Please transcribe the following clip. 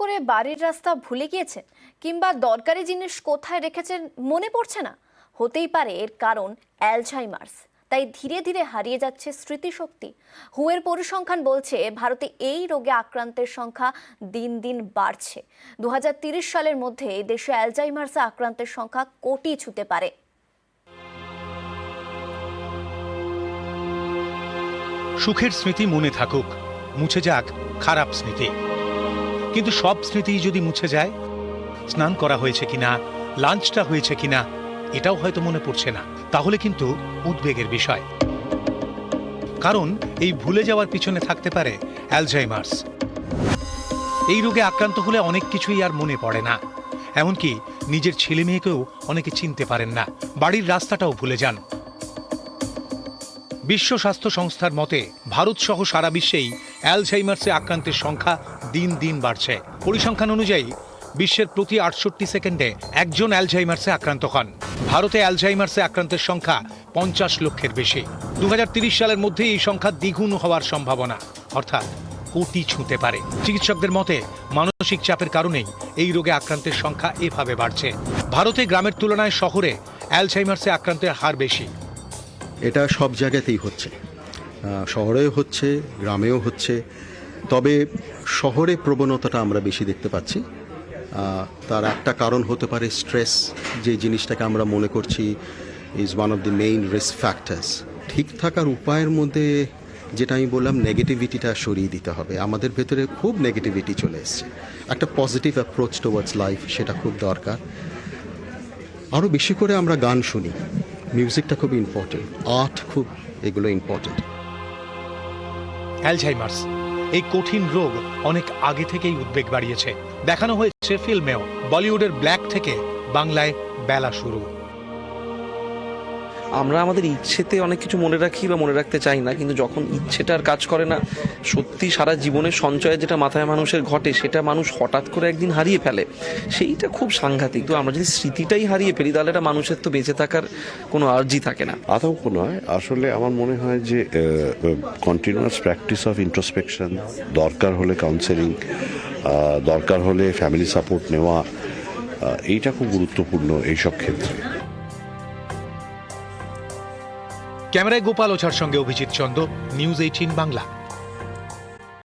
করে বাড়ির রাস্তা ভুলে গিয়েছেন কিংবা দরকারি জিনিস কোথায় রেখেছেন মনে পড়ছে না? হতেই পারে এর কারণ অ্যালঝাইমার্স। তাই ধীরে ধীরে হারিয়ে যাচ্ছে স্মৃতিশক্তি। হুয়ের পরিসংখ্যান বলছে ভারতে এই রোগে আক্রান্তের সংখ্যা দিন দিন বাড়ছে। 2030 সালের মধ্যে দেশে অ্যালঝাইমার্সে আক্রান্তের সংখ্যা কোটি ছুঁতে পারে। সুখের স্মৃতি মনে থাকুক, মুছে যাক খারাপ স্মৃতি। কিন্তু সব স্মৃতি যদি মুছে যায়, স্নান করা হয়েছে কিনা, লাঞ্চটা হয়েছে কিনা এটাও হয়তো মনে পড়ছে না, তাহলে কিন্তু উদ্বেগের বিষয়। কারণ এই ভুলে যাওয়ার পিছনে থাকতে পারে অ্যালঝাইমার্স। এই রোগে আক্রান্ত হলে অনেক কিছুই আর মনে পড়ে না, এমনকি নিজের ছেলে মেয়েকেও অনেকে চিনতে পারেন না, বাড়ির রাস্তাটাও ভুলে যান। বিশ্ব স্বাস্থ্য সংস্থার মতে ভারত সহ সারা বিশ্বেই অ্যালঝাইমার্সে আক্রান্তের সংখ্যা দিন দিন বাড়ছে। পরিসংখ্যান অনুযায়ী বিশ্বের প্রতি 68 সেকেন্ডে একজন অ্যালঝাইমার্সে আক্রান্ত হন। ভারতে অ্যালঝাইমার্সে আক্রান্তের সংখ্যা 50 লক্ষের বেশি। 2030 সালের মধ্যে এই সংখ্যা দ্বিগুণ হওয়ার সম্ভাবনা, অর্থাৎ কোটি ছুঁতে পারে। চিকিৎসকদের মতে মানসিক চাপের কারণেই এই রোগে আক্রান্তের সংখ্যা এভাবে বাড়ছে। ভারতে গ্রামের তুলনায় শহরে অ্যালঝাইমার্সে আক্রান্তের হার বেশি। এটা সব জায়গাতেই হচ্ছে, শহরেও হচ্ছে, গ্রামেও হচ্ছে। তবে শহরে প্রবণতাটা আমরা বেশি দেখতে পাচ্ছি। তার একটা কারণ হতে পারে স্ট্রেস, যে জিনিসটাকে আমরা মনে করছি is one of the main risk factors. ঠিক থাকার উপায়ের মধ্যে যেটা আমি বললাম, নেগেটিভিটিটা সরিয়ে দিতে হবে। আমাদের ভেতরে খুব নেগেটিভিটি চলে এসছে, একটা পজিটিভ অ্যাপ্রোচ টুয়ার্ডস লাইফ সেটা খুব দরকার। আরও বেশি করে আমরা গান শুনি, মিউজিকটা খুব ইম্পর্টেন্ট, আর্ট খুব, এগুলো ইম্পর্টেন্ট। অ্যালঝাইমার্স এই কঠিন রোগ অনেক আগে থেকেই উদ্বেগ বাড়িয়েছে। দেখানো হয়েছে ফিল্মেও। বলিউডের ব্ল্যাক থেকে বাংলায় বেলা শুরু। আমরা আমাদের ইচ্ছেতে অনেক কিছু মনে রাখি বা মনে রাখতে চাই না, কিন্তু যখন ইচ্ছেটা আর কাজ করে না, সত্যি সারা জীবনের সঞ্চয়ে যেটা মাথায় মানুষের ঘটে সেটা মানুষ হঠাৎ করে একদিন হারিয়ে ফেলে, সেইটা খুব সাংঘাতিক। তো আমরা যদি স্মৃতিটাই হারিয়ে ফেলি তাহলে এটা মানুষের তো বেঁচে থাকার কোনো আর্জি থাকে না। আতঙ্ক নয়, আসলে আমার মনে হয় যে কন্টিনিউয়াস প্র্যাকটিস অফ ইন্ট্রোস্পেকশন, দরকার হলে কাউন্সেলিং, দরকার হলে ফ্যামিলি সাপোর্ট নেওয়া, এইটা খুব গুরুত্বপূর্ণ এইসব ক্ষেত্রে। ক্যামেরায় গোপাল ওঝার সঙ্গে অভিজিৎ চন্দ, নিউজ 18 বাংলা।